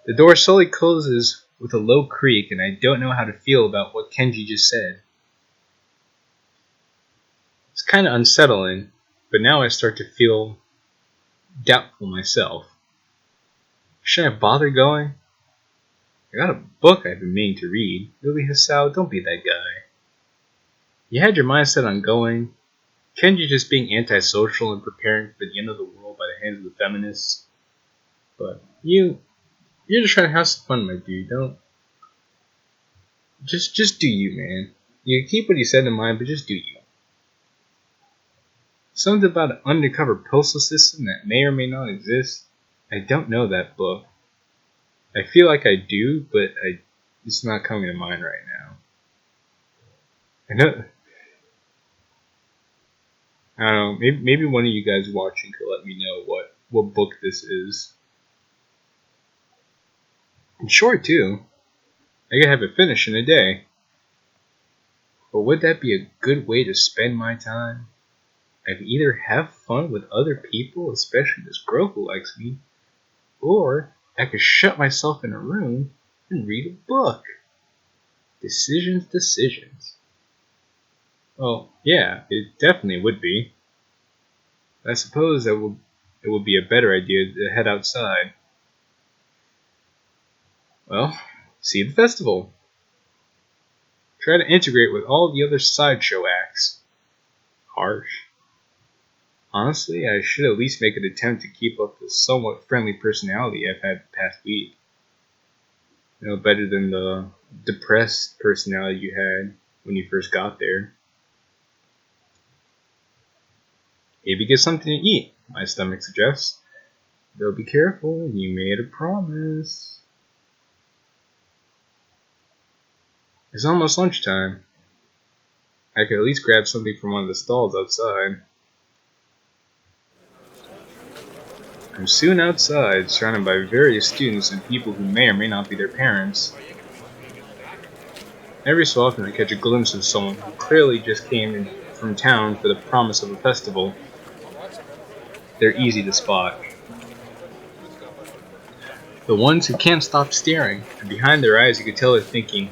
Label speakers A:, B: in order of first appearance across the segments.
A: The door slowly closes with a low creak, and I don't know how to feel about what Kenji just said. It's kind of unsettling, but now I start to feel doubtful myself. Should I bother going? I got a book I've been meaning to read. Really, Hisao, don't be that guy. You had your mind set on going. Kenji just being antisocial and preparing for the end of the world by the hands of the feminists. But you're just trying to have some fun, my dude. Don't. Just do you, man. You keep what you said in mind, but just do you. Something about an undercover postal system that may or may not exist. I don't know that book. I feel like I do, but it's not coming to mind right now. I don't know. Maybe one of you guys watching could let me know what book this is. It's short too. I could have it finished in a day. But would that be a good way to spend my time? I could either have fun with other people, especially this girl who likes me, or I could shut myself in a room and read a book. Decisions. Well, yeah, it definitely would be. I suppose it would be a better idea to head outside. Well, see the festival. Try to integrate with all the other sideshow acts. Harsh. Honestly, I should at least make an attempt to keep up the somewhat friendly personality I've had the past week. Better than the depressed personality you had when you first got there. Maybe get something to eat, my stomach suggests. Though be careful, you made a promise. It's almost lunchtime. I could at least grab something from one of the stalls outside. I'm soon outside, surrounded by various students and people who may or may not be their parents. Every so often I catch a glimpse of someone who clearly just came in from town for the promise of a festival. They're easy to spot. The ones who can't stop staring, and behind their eyes you can tell they're thinking,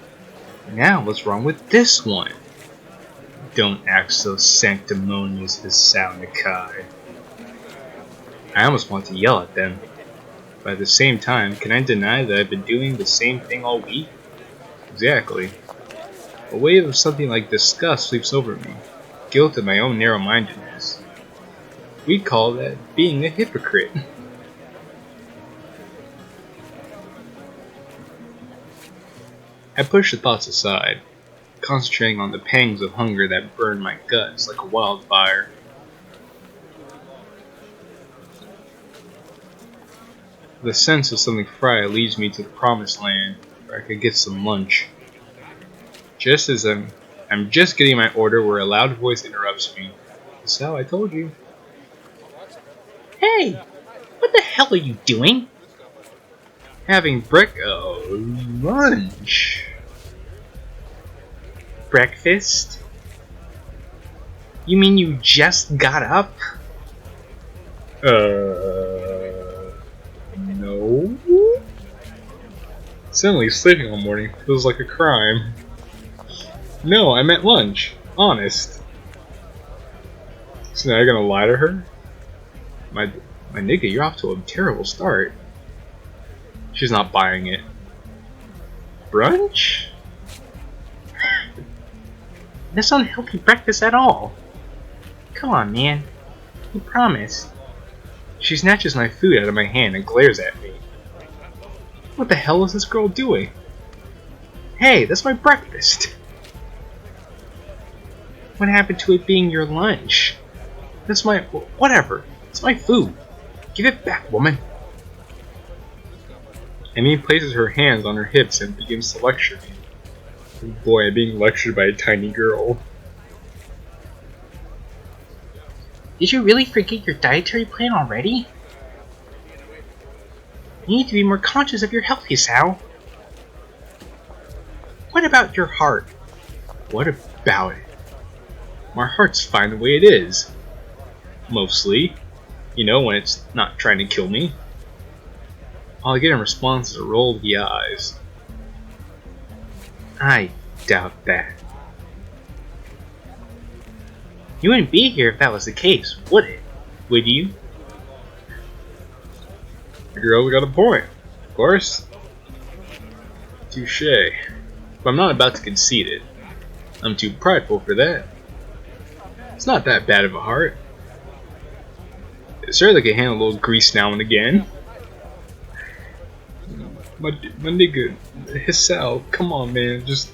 A: now what's wrong with this one? Don't act so sanctimonious, Hisao Nakai. I almost want to yell at them, but at the same time, can I deny that I've been doing the same thing all week? Exactly. A wave of something like disgust sweeps over me, guilt at my own narrow-mindedness. We'd call that being a hypocrite. I push the thoughts aside, concentrating on the pangs of hunger that burn my guts like a wildfire. The sense of something fried leads me to the promised land, where I could get some lunch. Just as I'm just getting my order where a loud voice interrupts me. So I told you.
B: Hey! What the hell are you doing?
A: Having lunch.
B: Breakfast? You mean you just got up?
A: No. Suddenly sleeping all morning feels like a crime. No, I meant lunch. Honest. So now you're gonna lie to her? My nigga, you're off to a terrible start. She's not buying it. Brunch?
B: That's not healthy breakfast at all. Come on, man. You promised.
A: She snatches my food out of my hand and glares at me. What the hell is this girl doing? Hey, that's my breakfast.
B: What happened to it being your lunch?
A: That's my... whatever. It's my food. Give it back, woman. Emi places her hands on her hips and begins to lecture me. Oh boy, I'm being lectured by a tiny girl.
B: Did you really forget your dietary plan already? You need to be more conscious of your health, Hisao. What about your heart?
A: What about it? My heart's fine the way it is. Mostly. When it's not trying to kill me. All I get in response is a roll of the eyes. I doubt that.
B: You wouldn't be here if that was the case, would it? Would you?
A: The girl's got a point, of course. Touché. But I'm not about to concede it. I'm too prideful for that. It's not that bad of a heart. It certainly can handle a little grease now and again. My nigga, Hisao, come on, man, just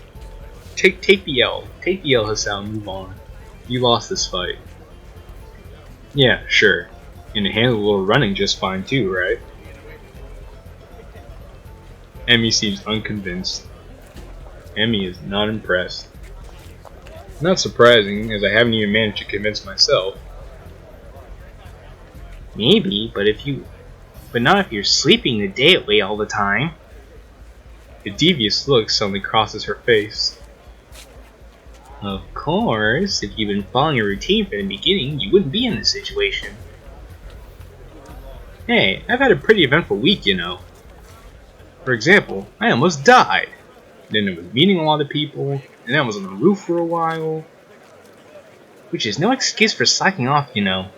A: take the L. Take the L, Hisao, move on. You lost this fight. Yeah, sure. And it handled a little running just fine too, right? Emi seems unconvinced. Emi is not impressed. Not surprising, as I haven't even managed to convince myself.
B: Maybe, but not if you're sleeping the day away all the time.
A: A devious look suddenly crosses her face.
B: Of course, if you'd been following your routine from the beginning, you wouldn't be in this situation.
A: Hey, I've had a pretty eventful week, you know. For example, I almost died. Then I was meeting a lot of people, and then I was on the roof for a while.
B: Which is no excuse for slacking off, you know.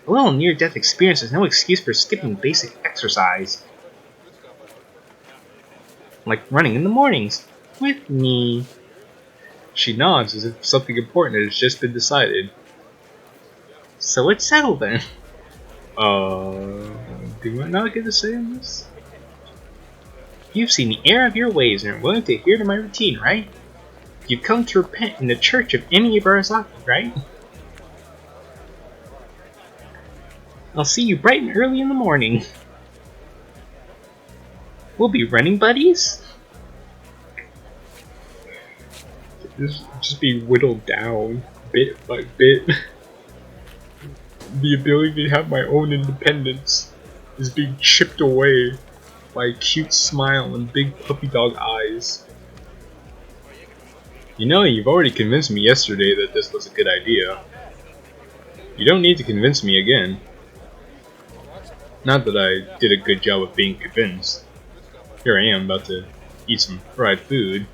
B: A little near-death experience is no excuse for skipping basic exercise. Like running in the mornings, with me.
A: She nods as if something important has just been decided.
B: So it's settled then.
A: Do I not get to say in this?
B: You've seen the error of your ways and are willing to adhere to my routine, right? You've come to repent in the church of Emi Path, right? I'll see you bright and early in the morning. We'll be running buddies?
A: Just be whittled down, bit by bit. The ability to have my own independence is being chipped away by a cute smile and big puppy dog eyes. You know, you've already convinced me yesterday that this was a good idea. You don't need to convince me again. Not that I did a good job of being convinced. Here I am about to eat some fried food.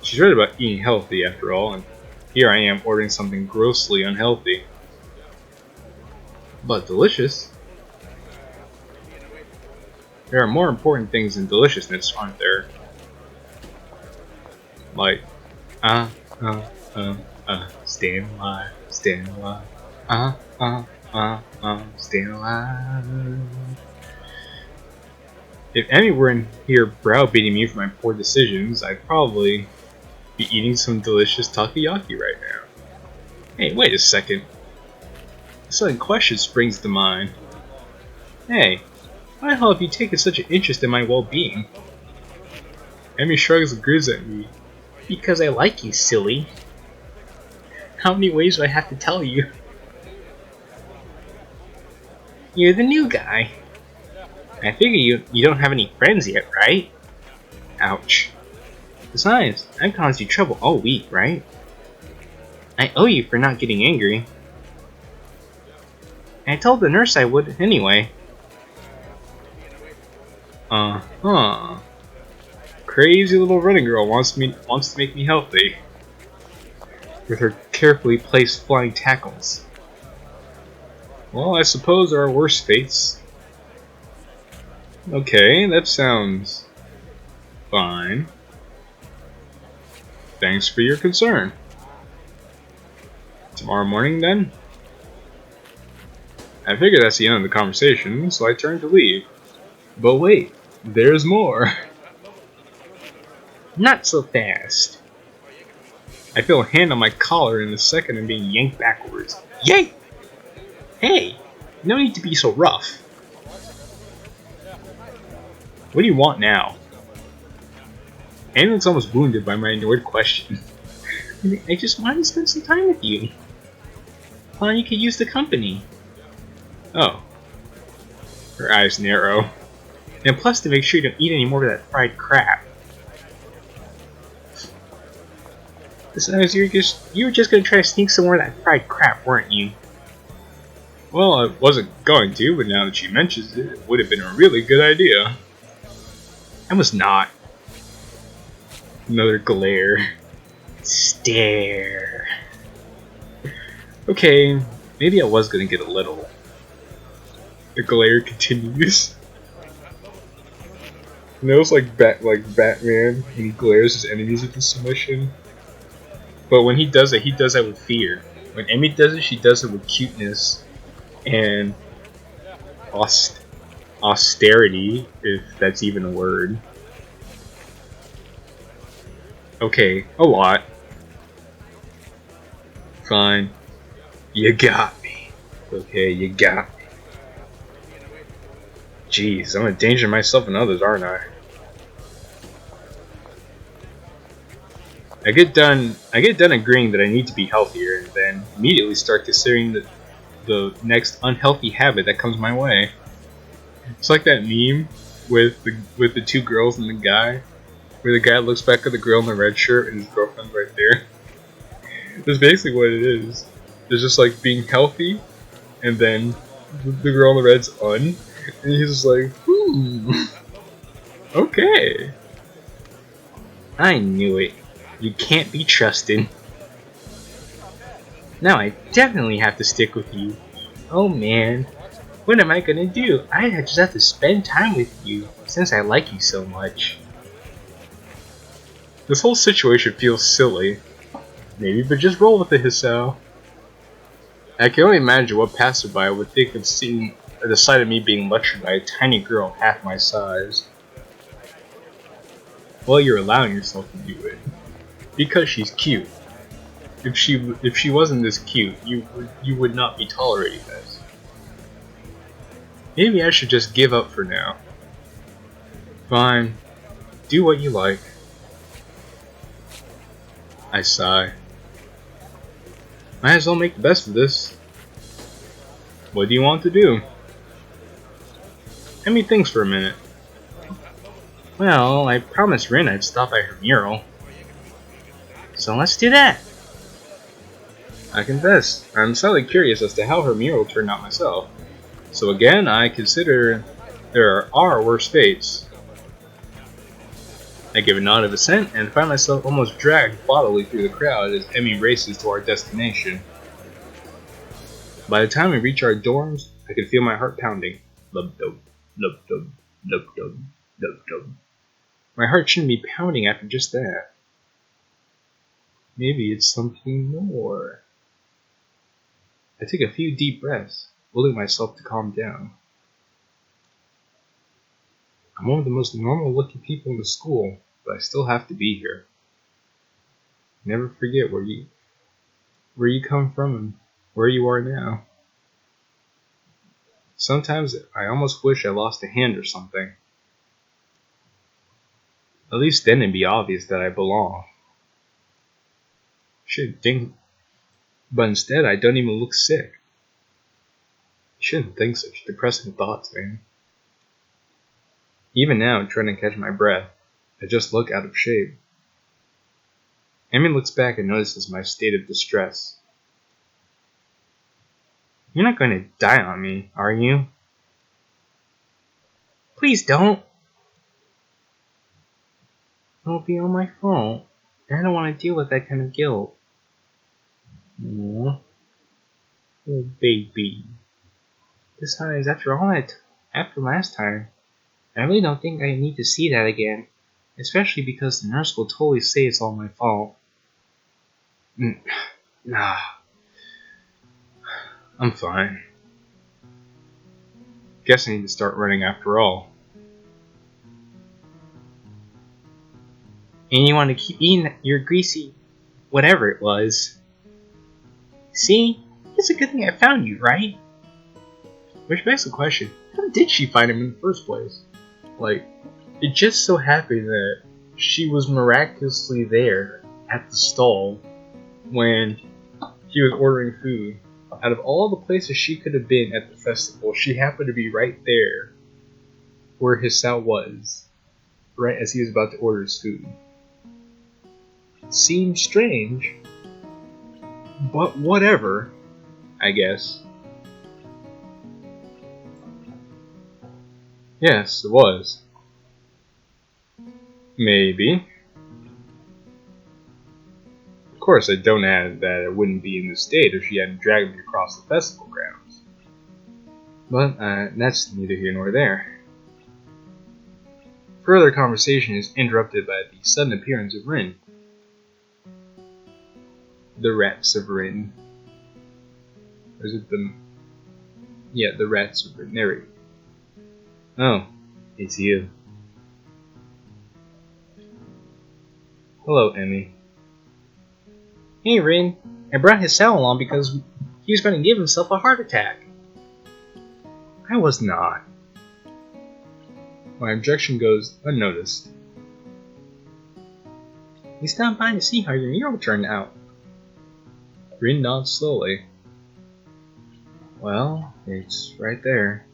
A: She's right about eating healthy after all, and here I am ordering something grossly unhealthy. But delicious. There are more important things than deliciousness, aren't there? Like, staying alive, staying alive, staying alive. If Emi were in here browbeating me for my poor decisions, I'd probably be eating some delicious takoyaki right now. Hey, wait a second. A sudden question springs to mind. Hey, why the hell have you taken such an interest in my well-being? Emi shrugs and grins at me.
B: Because I like you, silly. How many ways do I have to tell you? You're the new guy. I figure you don't have any friends yet, right? Ouch. Besides, I've caused you trouble all week, right? I owe you for not getting angry. I told the nurse I would anyway.
A: Crazy little running girl wants to make me healthy. With her carefully placed flying tackles. Well, I suppose there are worse fates. Okay, that sounds fine. Thanks for your concern. Tomorrow morning, then? I figure that's the end of the conversation, so I turn to leave. But wait, there's more.
B: Not so fast.
A: I feel a hand on my collar and in a second I'm being yanked backwards.
B: Yay! Hey, no need to be so rough.
A: What do you want now? Anne looks almost wounded by my annoyed question.
B: I just wanted to spend some time with you. You could use the company.
A: Oh. Her eyes narrow.
B: And plus to make sure you don't eat any more of that fried crap. Besides, you were just gonna try to sneak some more of that fried crap, weren't you?
A: Well, I wasn't going to, but now that she mentions it, it would have been a really good idea. I was not. Another glare. Stare. Okay, maybe I was gonna get a little. The glare continues. You know, it's like Batman when he glares his enemies into submission. But when he does it with fear. When Emi does it, she does it with cuteness and austerity, if that's even a word. Okay, a lot. Fine. You got me. Okay, you got me. Jeez, I'm endangering myself and others, aren't I? I get done agreeing that I need to be healthier, and then immediately start considering the next unhealthy habit that comes my way. It's like that meme with the two girls and the guy, where the guy looks back at the girl in the red shirt and his girlfriend's right there. That's basically what it is. It's just like being healthy, and then the girl in the red's and he's just like, okay. I knew it. You can't be trusted. Now I definitely have to stick with you. Oh man, what am I gonna do? I just have to spend time with you, since I like you so much. This whole situation feels silly. Maybe, but just roll with it, Hisao. I can only imagine what passerby would think of seeing the sight of me being lectured by a tiny girl half my size. Well, you're allowing yourself to do it. Because she's cute. If she wasn't this cute, you would not be tolerating this. Maybe I should just give up for now. Fine. Do what you like. I sigh. Might as well make the best of this. What do you want to do? Emi thinks for a minute. Well, I promised Rin I'd stop by her mural. So let's do that. I confess, I'm slightly curious as to how her mural turned out myself. So again, I consider there are worse fates. I give a nod of assent and find myself almost dragged bodily through the crowd as Emi races to our destination. By the time we reach our dorms, I can feel my heart pounding. Lub-dub, lub-dub, lub-dub, lub-dub. My heart shouldn't be pounding after just that. Maybe it's something more. I take a few deep breaths, willing myself to calm down. I'm one of the most normal-looking people in the school, but I still have to be here. Never forget where you come from and where you are now. Sometimes I almost wish I lost a hand or something. At least then it'd be obvious that I belong. Shouldn't think, but instead I don't even look sick. You shouldn't think such depressing thoughts, man. Even now, trying to catch my breath, I just look out of shape. Emi looks back and notices my state of distress. You're not going to die on me, are you? Please don't. It'll be all my fault. And I don't want to deal with that kind of guilt. Aww. Oh, baby. Besides, after last time, I really don't think I need to see that again. Especially because the nurse will totally say it's all my fault. Nah. I'm fine. Guess I need to start running after all. And you want to keep eating your greasy whatever it was. See? It's a good thing I found you, right? Which begs the question, how did she find him in the first place? Like, it just so happened that she was miraculously there at the stall when he was ordering food. Out of all the places she could have been at the festival, she happened to be right there where Hisao was, right as he was about to order his food. Seems strange, but whatever, I guess. Yes, it was. Maybe. Of course, I don't add that I wouldn't be in this state if she hadn't dragged me across the festival grounds. But that's neither here nor there. Further conversation is interrupted by the sudden appearance of Rin. The rats of Rin. Or is it the... Yeah, the rats of Rin. There we go. Oh, it's you. Hello, Emi.
B: Hey, Rin. I brought Hisao along because he was going to give himself a heart attack.
A: I was not. My objection goes unnoticed.
B: We stopped by to see how your mural turned out.
A: Rin nods slowly. Well, it's right there.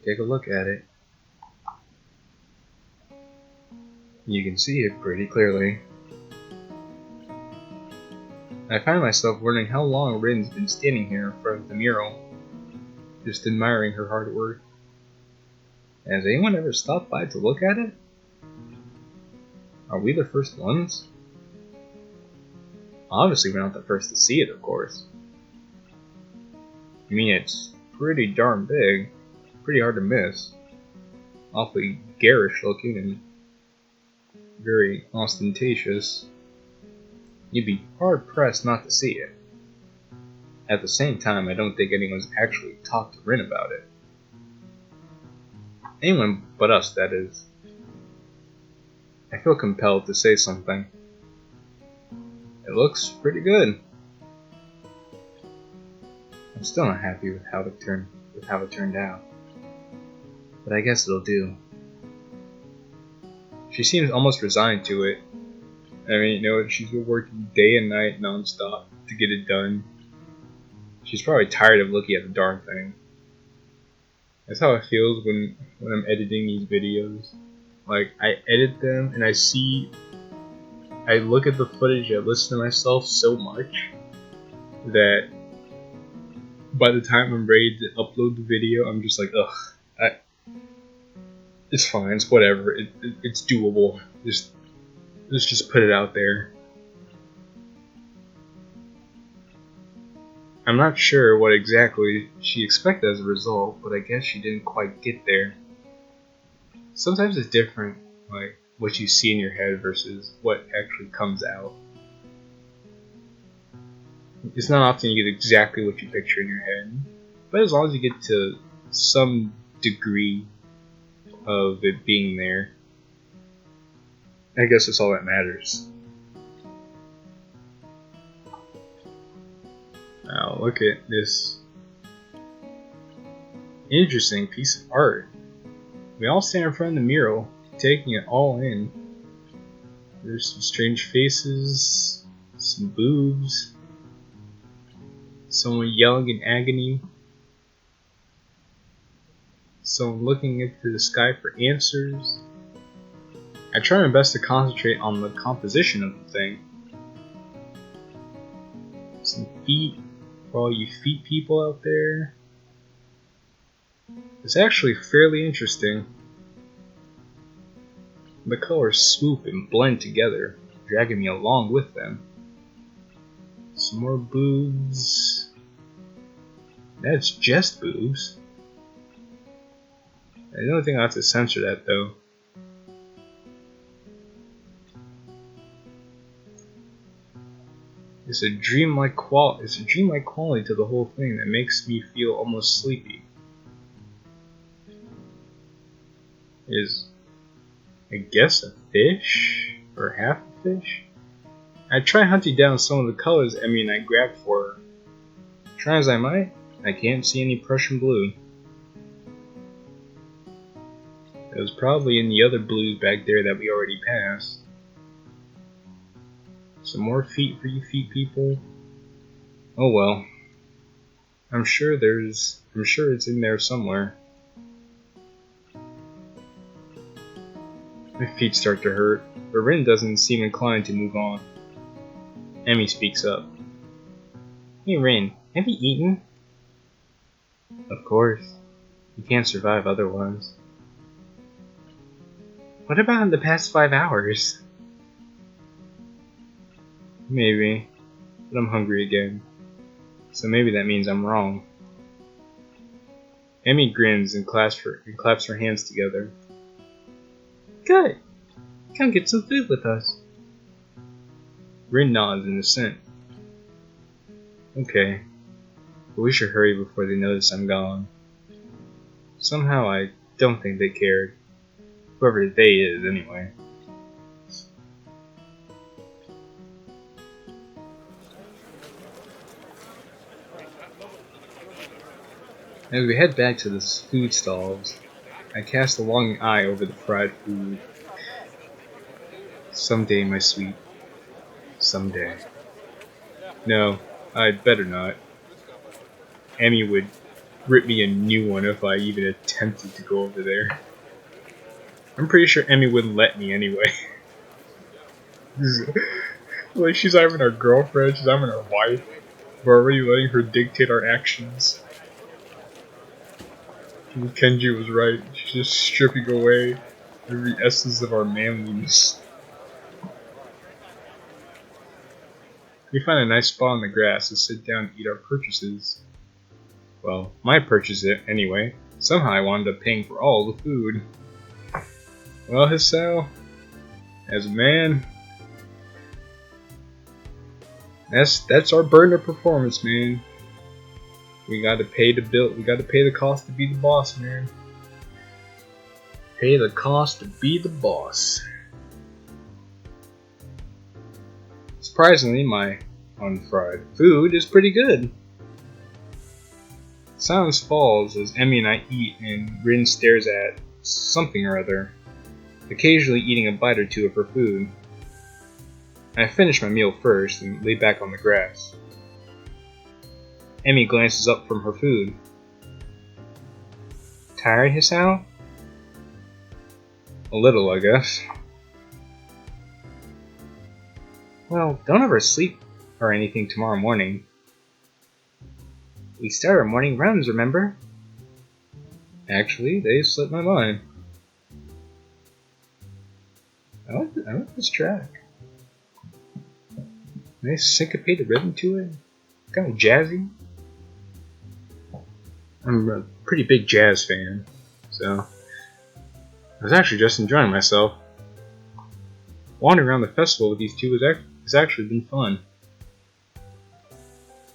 A: Take a look at it. You can see it pretty clearly. I find myself wondering how long Rin's been standing here in front of the mural, just admiring her hard work. Has anyone ever stopped by to look at it? Are we the first ones? Obviously we're not the first to see it, of course. I mean, it's pretty darn big, pretty hard to miss. Awfully garish looking and very ostentatious. You'd be hard-pressed not to see it. At the same time, I don't think anyone's actually talked to Rin about it. Anyone but us, that is. I feel compelled to say something. It looks pretty good. I'm still not happy with how it turned out. But I guess it'll do. She seems almost resigned to it. I mean, she's been working day and night non-stop to get it done. She's probably tired of looking at the darn thing. That's how it feels when I'm editing these videos. Like, I edit them and I look at the footage, I listen to myself so much that by the time I'm ready to upload the video, I'm just like, ugh, it's fine, it's whatever, it's doable. Let's just put it out there. I'm not sure what exactly she expected as a result, but I guess she didn't quite get there. Sometimes it's different, like what you see in your head versus what actually comes out. It's not often you get exactly what you picture in your head, but as long as you get to some degree of it being there, I guess that's all that matters. Now look at this interesting piece of art. We all stand in front of the mural, taking it all in. There's some strange faces, some boobs, someone yelling in agony, someone looking into the sky for answers. I try my best to concentrate on the composition of the thing. Some feet, for all you feet people out there. It's actually fairly interesting. The colors swoop and blend together, dragging me along with them. Some more boobs. That's just boobs. I don't think I'll have to censor that though. It's a dreamlike quality to the whole thing that makes me feel almost sleepy. Is, I guess, a fish? Or half a fish? I try hunting down some of the colors Emi and I grabbed for her. Try as I might, I can't see any Prussian blue. It was probably in the other blues back there that we already passed. Some more feet for you feet people. Oh well. I'm sure it's in there somewhere. My feet start to hurt, but Rin doesn't seem inclined to move on. Emi speaks up. Hey Rin, have you eaten? Of course. You can't survive otherwise.
B: What about in the past 5 hours?
A: Maybe, but I'm hungry again. So maybe that means I'm wrong. Emi grins and claps her hands together.
B: Good. Come get some food with us.
A: Rin nods in assent. Okay, but we should hurry before they notice I'm gone. Somehow I don't think they cared. Whoever they is, anyway. As we head back to the food stalls, I cast a longing eye over the fried food. Someday, my sweet. Someday. No, I'd better not. Emi would rip me a new one if I even attempted to go over there. I'm pretty sure Emi wouldn't let me anyway. Like, she's not even our girlfriend, she's not even our wife. We're already letting her dictate our actions. Kenji was right. She's just stripping away every essence of our manliness. We find a nice spot on the grass to sit down and eat our purchases. Well, my purchase it anyway. Somehow I wound up paying for all the food. Well, Hisao, as a man, that's our burden of performance, man. We gotta pay the bill. We gotta pay the cost to be the boss, man. Pay the cost to be the boss. Surprisingly, my unfried food is pretty good. Silence falls as Emi and I eat, and Rin stares at something or other, occasionally eating a bite or two of her food. I finish my meal first and lay back on the grass. Emi glances up from her food. Tired, Hisao? A little, I guess.
B: Well, don't oversleep or anything tomorrow morning. We start our morning runs, remember?
A: Actually, they slipped my mind. I like this track. Nice syncopated rhythm to it. Kind of jazzy. I'm a pretty big jazz fan, so I was actually just enjoying myself. Wandering around the festival with these two has actually been fun.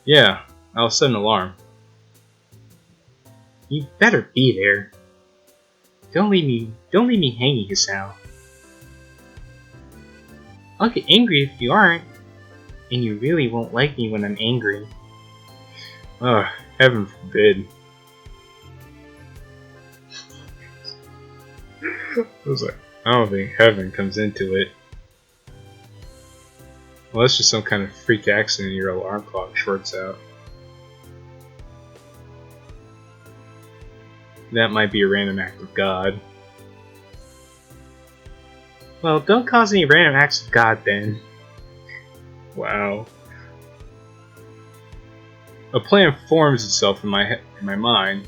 A: Yeah, I'll set an alarm.
B: You better be there. Don't leave me hanging, Hisao. I'll get angry if you aren't, and you really won't like me when I'm angry.
A: Ugh, heaven forbid. I was like, I don't think heaven comes into it. Well, that's just some kind of freak accident your alarm clock shorts out. That might be a random act of God.
B: Well, don't cause any random acts of God then.
A: Wow. A plan forms itself in my mind.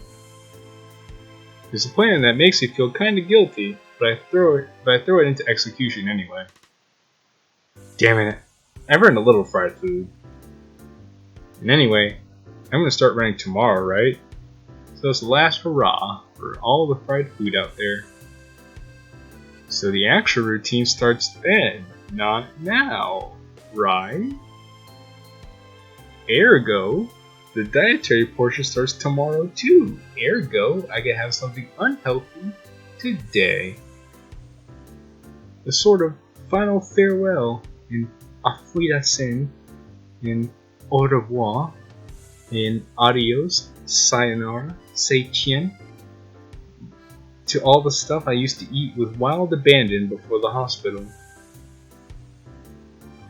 A: It's a plan that makes me feel kind of guilty, but I throw it into execution anyway. Damn it! I burned a little fried food. And anyway, I'm gonna start running tomorrow, right? So it's the last hurrah for all the fried food out there. So the actual routine starts then, not now, right? Ergo, the dietary portion starts tomorrow too. Ergo, I can have something unhealthy today. A sort of final farewell in Afuirasen, in au revoir, in adios, sayonara, seitien, to all the stuff I used to eat with wild abandon before the hospital.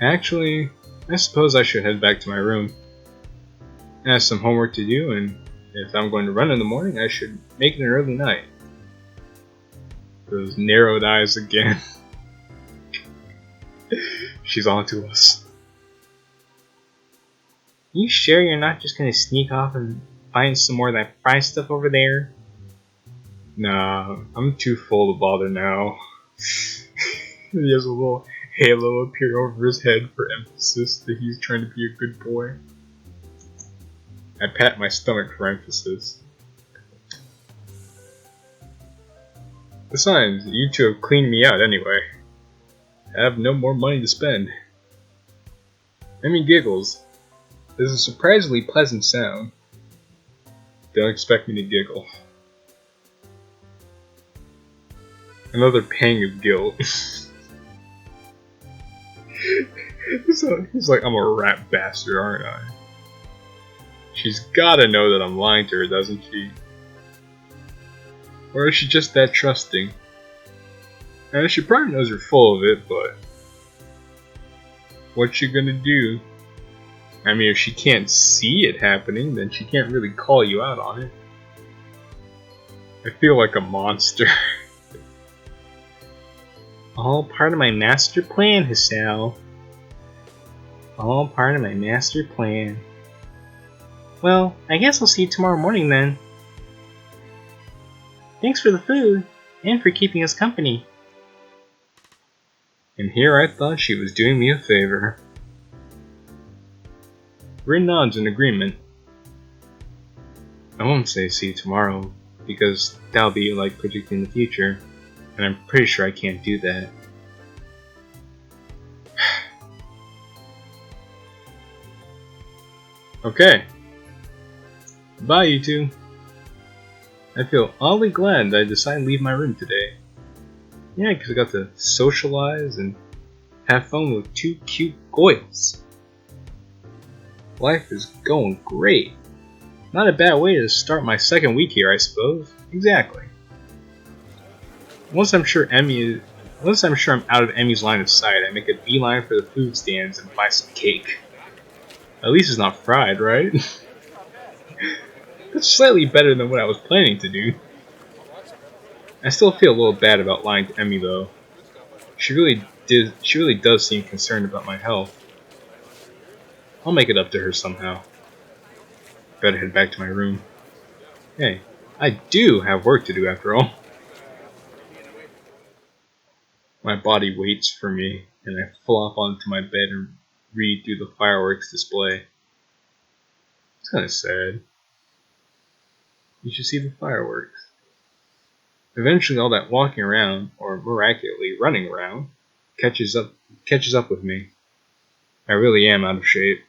A: Actually, I suppose I should head back to my room. I have some homework to do, and if I'm going to run in the morning, I should make it an early night. Those narrowed eyes again. She's on to us.
B: You sure you're not just gonna sneak off and find some more of that fried stuff over there?
A: Nah, I'm too full to bother now. He has a little halo appear over his head for emphasis that he's trying to be a good boy. I pat my stomach for emphasis. Besides, you two have cleaned me out anyway. I have no more money to spend. Emi giggles. There's a surprisingly pleasant sound. Don't expect me to giggle. Another pang of guilt. He's like, I'm a rat bastard, aren't I? She's gotta know that I'm lying to her, doesn't she? Or is she just that trusting? And she probably knows you're full of it, but what you gonna do? I mean, if she can't see it happening, then she can't really call you out on it. I feel like a monster. All part of my master plan, Hisao. All part of my master plan. Well, I guess I'll see you tomorrow morning then. Thanks for the food, and for keeping us company. And here I thought she was doing me a favor. Rin nods in agreement. I won't say see you tomorrow, because that'll be like predicting the future, and I'm pretty sure I can't do that. Okay. Bye, you two. I feel oddly glad that I decided to leave my room today. Yeah, because I got to socialize and have fun with two cute goyles. Life is going great. Not a bad way to start my second week here, I suppose. Exactly. Once I'm sure I'm out of Emi's line of sight, I make a beeline for the food stands and buy some cake. At least it's not fried, right? That's slightly better than what I was planning to do. I still feel a little bad about lying to Emi though. She really does seem concerned about my health. I'll make it up to her somehow. Better head back to my room. Hey, I do have work to do after all. My body waits for me, and I flop onto my bed and read through the fireworks display. It's kinda sad. You should see the fireworks. Eventually all that walking around, or more accurately running around, catches up with me. I really am out of shape.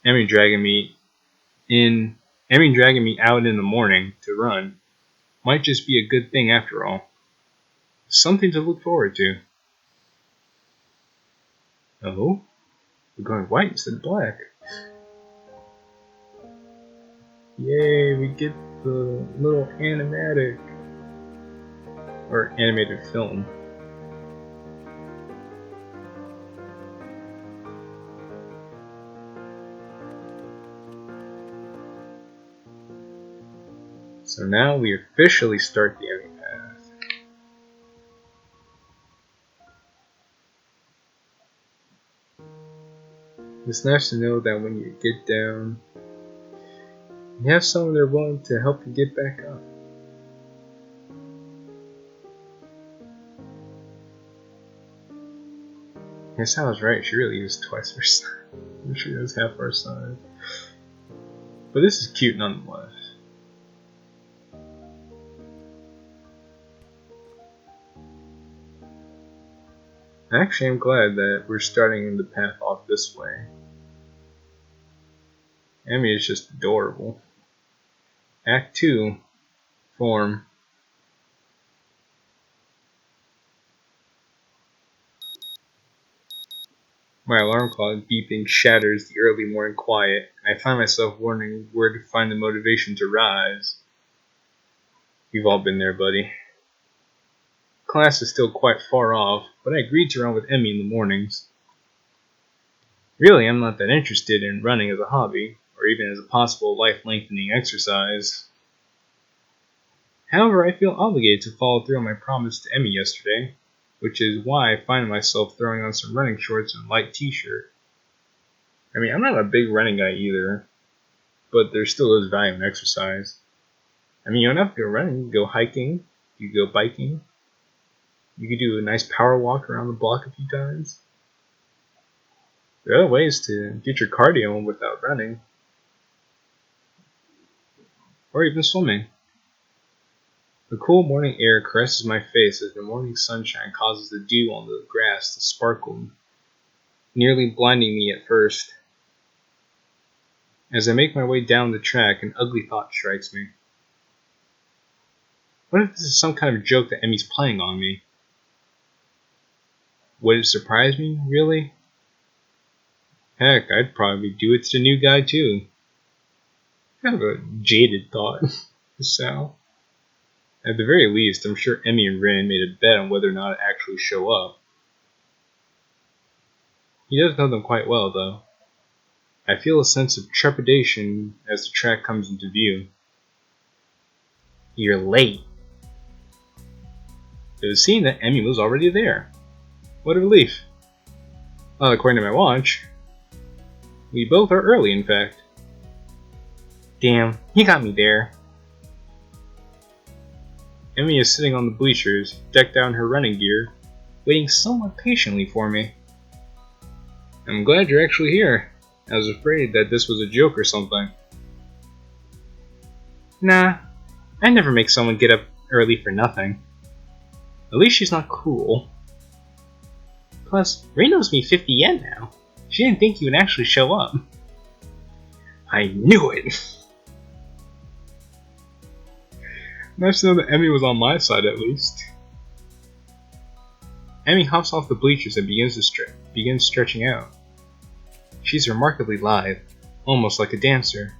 A: Emi dragging me out in the morning to run might just be a good thing after all. Something to look forward to. Oh? We're going white instead of black. Yay, we get the little animatic or animated film. So now we officially start the Emi Path. It's nice to know that when you get down, you have someone there willing to help you get back up. Yes, I was right. She really is twice her size. She is half our size. But this is cute nonetheless. Actually, I'm glad that we're starting the path off this way. Emi is just adorable. Act 2, form. My alarm clock beeping shatters the early morning quiet, and I find myself wondering where to find the motivation to rise. You've all been there, buddy. Class is still quite far off, but I agreed to run with Emi in the mornings. Really, I'm not that interested in running as a hobby, or even as a possible life-lengthening exercise. However, I feel obligated to follow through on my promise to Emi yesterday, which is why I find myself throwing on some running shorts and a light t-shirt. I mean, I'm not a big running guy either, but there still is value in exercise. I mean, you don't have to go running, you go hiking, you go biking. You could do a nice power walk around the block a few times. There are ways to get your cardio without running. Or even swimming. The cool morning air caresses my face as the morning sunshine causes the dew on the grass to sparkle, nearly blinding me at first. As I make my way down the track, an ugly thought strikes me. What if this is some kind of joke that Emi's playing on me? Would it surprise me, really? Heck, I'd probably do it to the new guy too. Kind of a jaded thought, Hisao. At the very least, I'm sure Emi and Rin made a bet on whether or not to actually show up. He does know them quite well, though. I feel a sense of trepidation as the track comes into view. You're late. It was seen that Emi was already there. What a relief. Well, according to my watch, we both are early, in fact. Damn, you got me there. Emi is sitting on the bleachers, decked out in her running gear, waiting somewhat patiently for me. I'm glad you're actually here. I was afraid that this was a joke or something. Nah, I never make someone get up early for nothing. At least she's not cruel. Plus, Rin owes me 50 yen now. She didn't think you would actually show up. I knew it! Nice to know that Emi was on my side at least. Emi hops off the bleachers and begins stretching out. She's remarkably lithe, almost like a dancer.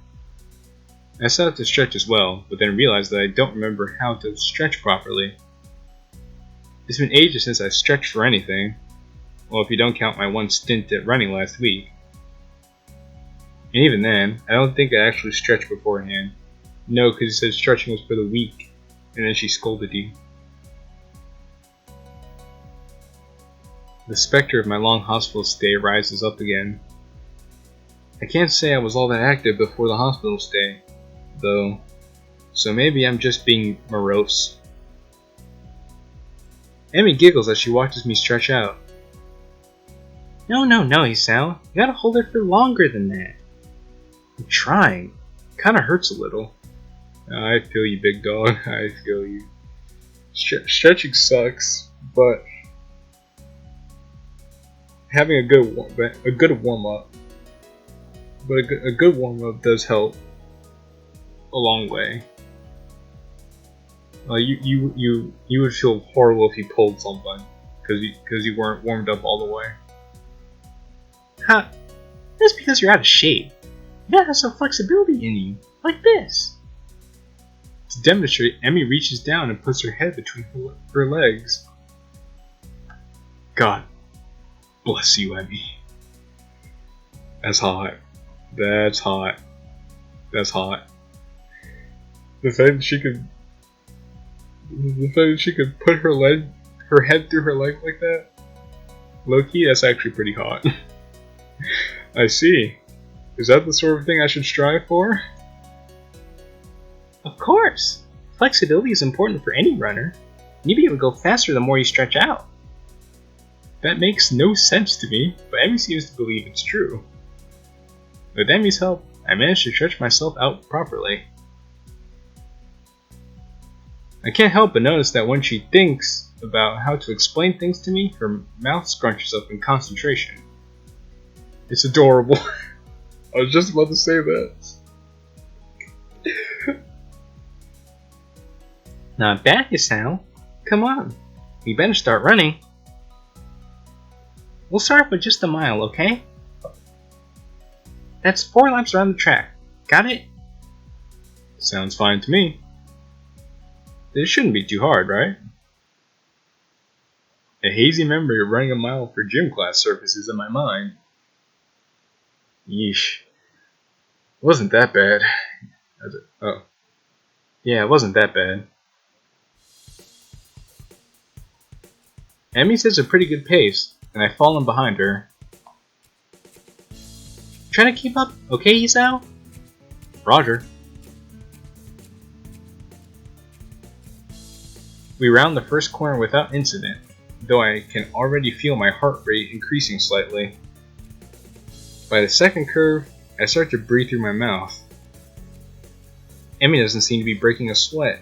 A: I set out to stretch as well, but then realized that I don't remember how to stretch properly. It's been ages since I stretched for anything. Well, if you don't count my one stint at running last week. And even then, I don't think I actually stretched beforehand. No, because you said stretching was for the week, and then she scolded you. The specter of my long hospital stay rises up again. I can't say I was all that active before the hospital stay, though, so maybe I'm just being morose. Emi giggles as she watches me stretch out. No, Hisao. You gotta hold it for longer than that. I'm trying. Kinda hurts a little. I feel you, big dog. I feel you. Stretching sucks, but having a good warm up, but a good warm up does help a long way. You would feel horrible if you pulled something because you weren't warmed up all the way. Ha! That's because you're out of shape. You gotta have some flexibility in you, like this. To demonstrate, Emi reaches down and puts her head between her legs. God bless you, Emi. That's hot. That's hot. That's hot. The fact that she could put her head through her leg like that, low key, that's actually pretty hot. I see. Is that the sort of thing I should strive for? Of course! Flexibility is important for any runner. You'll be able to go faster the more you stretch out. That makes no sense to me, but Emi seems to believe it's true. With Emi's help, I managed to stretch myself out properly. I can't help but notice that when she thinks about how to explain things to me, her mouth scrunches up in concentration. It's adorable. I was just about to say that. Not bad, Hisao. Come on, we better start running. We'll start with just a mile, okay? That's 4 laps around the track. Got it? Sounds fine to me. This shouldn't be too hard, right? A hazy memory of running a mile for gym class surfaces in my mind. Yeesh. It wasn't that bad. Oh. Yeah, it wasn't that bad. Emi sets a pretty good pace, and I fall in behind her. Try to keep up, okay, Hisao? Roger. We round the first corner without incident. though I can already feel my heart rate increasing slightly. By the second curve, I start to breathe through my mouth. Emi doesn't seem to be breaking a sweat.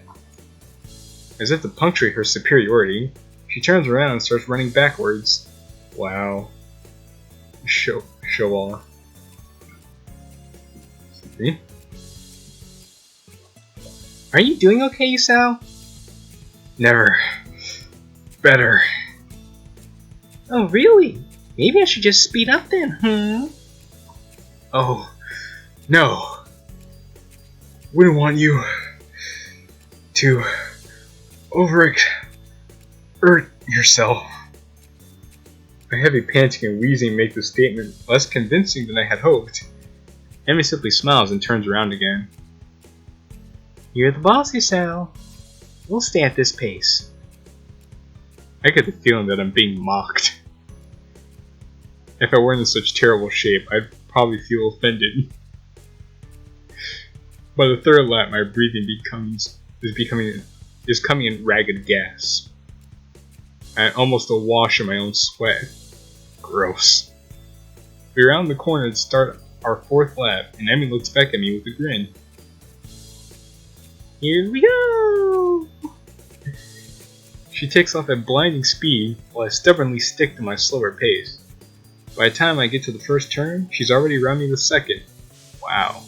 A: As if to punctuate her superiority, she turns around and starts running backwards. Wow. Show off. See?
B: Are you doing okay, Hisao?
A: Never. Better.
B: Oh, really? Maybe I should just speed up then,
A: Oh, no. Wouldn't want you to overexert yourself. A heavy panting and wheezing make the statement less convincing than I had hoped. Emi simply smiles and turns around again.
B: You're the boss, Hisao. We'll stay at this pace.
A: I get the feeling that I'm being mocked. If I weren't in such terrible shape, I'd probably feel offended. By the third lap, my breathing is coming in ragged gasps. I'm almost awash in my own sweat. Gross. We round the corner to start our fourth lap, and Emi looks back at me with a grin.
B: Here we go!
A: She takes off at blinding speed, while I stubbornly stick to my slower pace. By the time I get to the first turn, she's already rounding the second. Wow.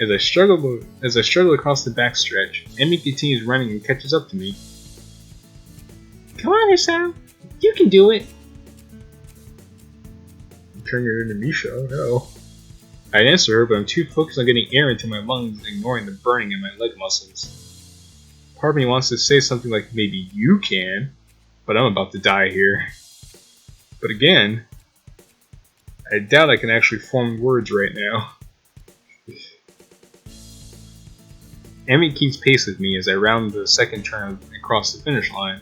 A: As I struggle across the backstretch, Emi continues running and catches up to me.
B: Come on, Hisao. You can do it.
A: Turn her into Misha, oh no. I answer her, but I'm too focused on getting air into my lungs and ignoring the burning in my leg muscles. Part of me wants to say something like, maybe you can, but I'm about to die here. But again, I doubt I can actually form words right now. Emi keeps pace with me as I round the second turn across the finish line.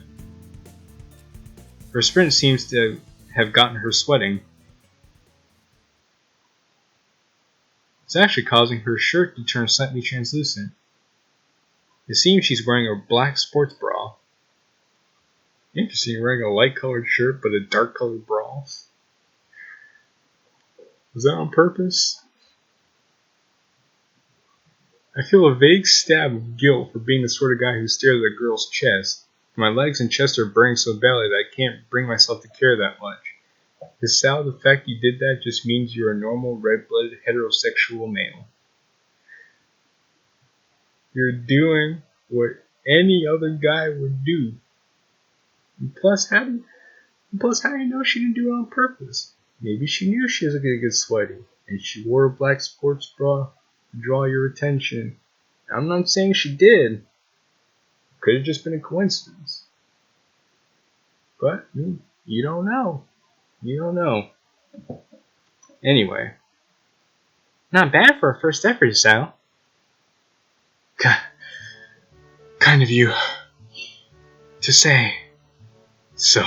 A: Her sprint seems to have gotten her sweating. It's actually causing her shirt to turn slightly translucent. It seems she's wearing a black sports bra. Interesting, wearing a light colored shirt but a dark colored bra. Was that on purpose? I feel a vague stab of guilt for being the sort of guy who stares at a girl's chest. My legs and chest are burning so badly that I can't bring myself to care that much. Hisao, the fact you did that just means you're a normal, red-blooded, heterosexual male. You're doing what any other guy would do. And plus, how do you know she didn't do it on purpose? Maybe she knew she was going to get sweaty, and she wore a black sports bra to draw your attention. I'm not saying she did. Could have just been a coincidence. But, you don't know. You don't know. Anyway.
B: Not bad for a first effort, Hisao.
A: Kind of you to say so.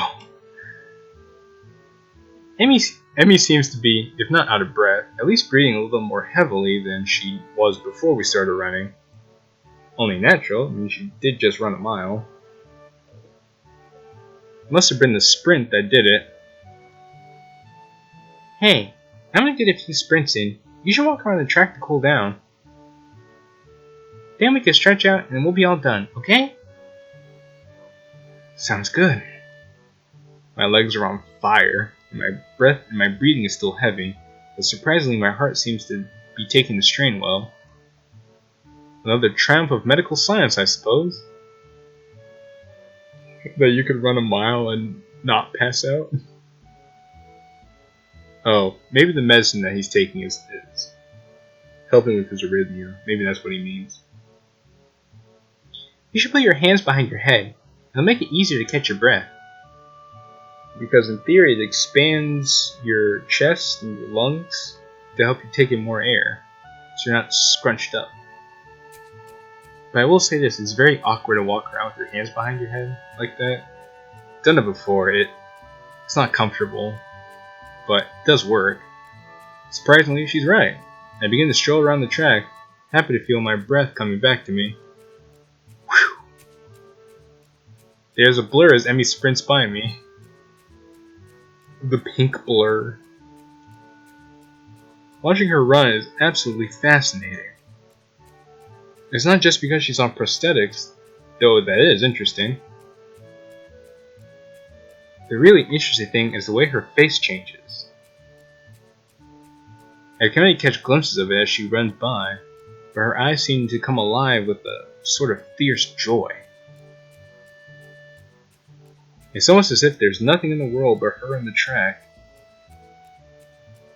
A: Emi seems to be, if not out of breath, at least breathing a little more heavily than she was before we started running. Only natural, she did just run a mile. It must have been the sprint that did it.
B: Hey, I'm gonna get a few sprints in. You should walk around the track to cool down. Then we can stretch out and we'll be all done, okay?
A: Sounds good. My legs are on fire, and my breath and my breathing is still heavy, but surprisingly my heart seems to be taking the strain well. Another triumph of medical science, I suppose. That you could run a mile and not pass out. Oh, maybe the medicine that he's taking is helping with his arrhythmia. Maybe that's what he means.
B: You should put your hands behind your head. It'll make it easier to catch your breath.
A: Because in theory it expands your chest and your lungs to help you take in more air, so you're not scrunched up. But I will say this, it's very awkward to walk around with your hands behind your head like that. I've done it before, it's not comfortable, but it does work. Surprisingly, she's right. I begin to stroll around the track, happy to feel my breath coming back to me. Whew. There's a blur as Emi sprints by me. The pink blur. Watching her run is absolutely fascinating. It's not just because she's on prosthetics, though that is interesting. The really interesting thing is the way her face changes. I can only catch glimpses of it as she runs by, but her eyes seem to come alive with a sort of fierce joy. It's almost as if there's nothing in the world but her and the track.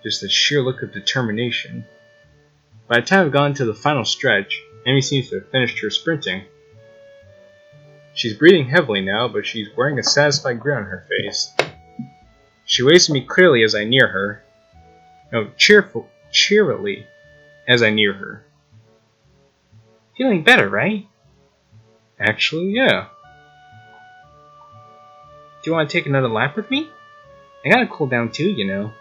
A: Just a sheer look of determination. By the time I've gotten to the final stretch, Emi seems to have finished her sprinting. She's breathing heavily now, but she's wearing a satisfied grin on her face. She waves to me clearly as I near her. No, cheerily as I near her. Feeling better, right? Actually, yeah. Do you want to take another lap with me? I gotta cool down too, you know.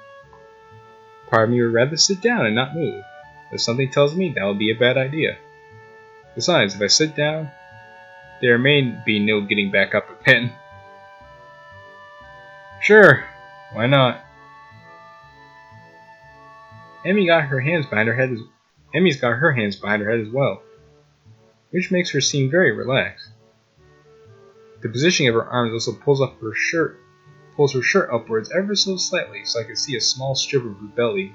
A: Part of me would rather sit down and not move, but something tells me that would be a bad idea. Besides, if I sit down, there may be no getting back up again. Sure, why not? Emi's got her hands behind her head as well, which makes her seem very relaxed. The positioning of her arms also pulls her shirt upwards ever so slightly, so I can see a small strip of her belly.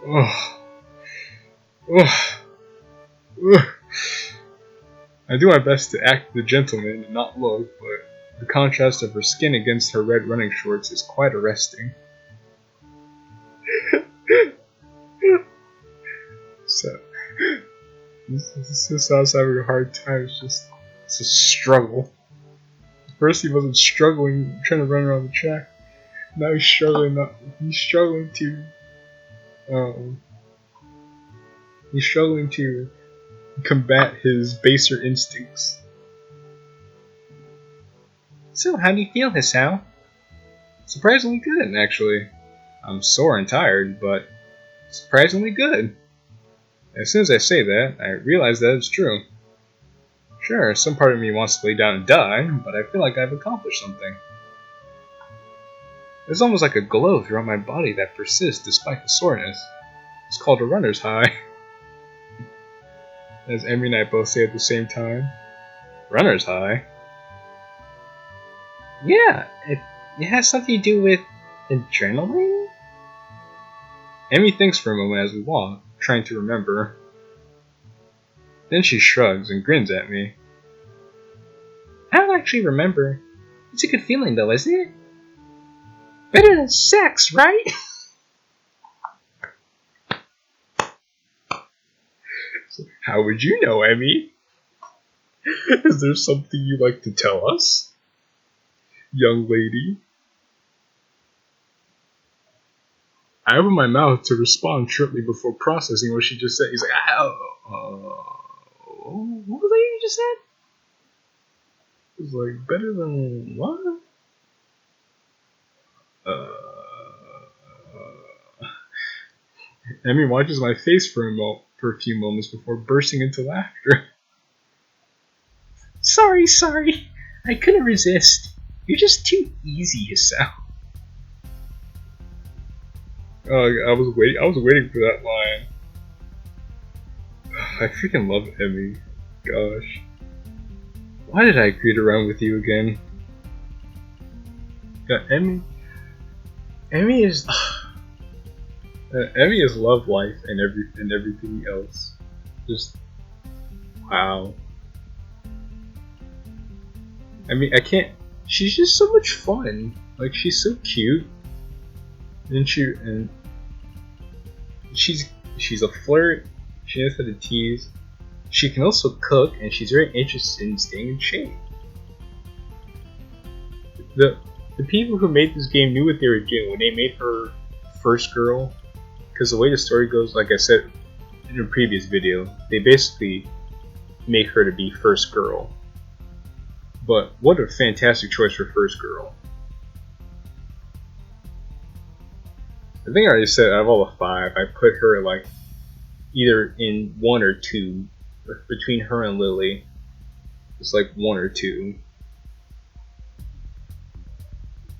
A: Ugh. Ugh. Ugh. I do my best to act the gentleman and not look, but the contrast of her skin against her red running shorts is quite arresting. So, this house having a hard time. It's a struggle. First he wasn't struggling trying to run around the track. Now he's struggling to combat his baser instincts. So, how do you feel, Hisao? Surprisingly good, actually. I'm sore and tired, but surprisingly good. As soon as I say that, I realize that it's true. Sure, some part of me wants to lay down and die, but I feel like I've accomplished something. There's almost like a glow throughout my body that persists despite the soreness. It's called a runner's high. As Emi and I both say at the same time. Runner's high? Yeah, it has something to do with adrenaline? Emi thinks for a moment as we walk, trying to remember. Then she shrugs and grins at me. I don't actually remember. It's a good feeling though, isn't it? Better than sex, right? How would you know, Emi? Is there something you'd like to tell us? Young lady? I opened my mouth to respond shortly before processing what she just said. He's like, what was that you just said? It was like, better than what? Emi watches my face for a few moments before bursting into laughter. Sorry. I couldn't resist. You're just too easy, Hisao. I was waiting for that line. I freaking love Emi. Gosh. Why did I agree to run with you again? Yeah, Emi is Emi is love life and everything else. Just wow. I mean, I can't. She's just so much fun. Like, she's so cute, and she's a flirt. She knows how to tease. She can also cook, and she's very interested in staying in shape. The people who made this game knew what they were doing when they made her first girl. Because the way the story goes, like I said in a previous video, they basically make her to be first girl. But what a fantastic choice for first girl. I think I already said out of all the 5, I put her like either in 1 or 2. Between her and Lily. It's like 1 or 2.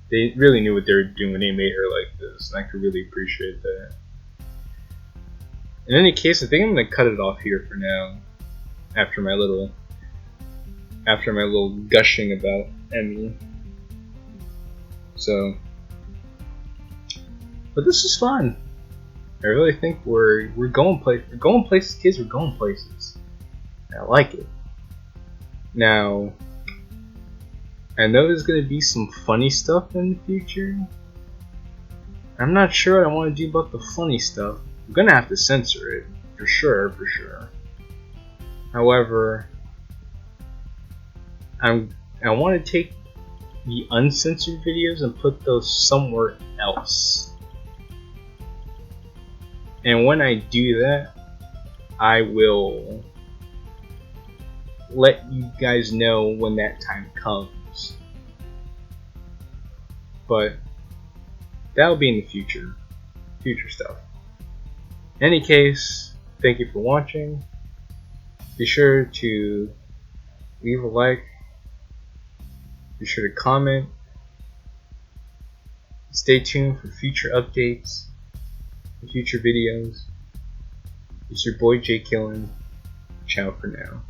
A: They really knew what they were doing when they made her like this, and I could really appreciate that. In any case, I think I'm gonna cut it off here for now. After my little gushing about Emi. So, but this is fun. I really think we're going places, kids. We're going places. I like it. Now, I know there's gonna be some funny stuff in the future. I'm not sure what I want to do about the funny stuff. I'm gonna have to censor it for sure. However, I want to take the uncensored videos and put those somewhere else. And when I do that, I will let you guys know when that time comes. But that'll be in the future stuff. In any case, thank you for watching. Be sure to leave a like. Be sure to comment. Stay tuned for future updates and future videos. It's your boy Jqilin. Ciao for now.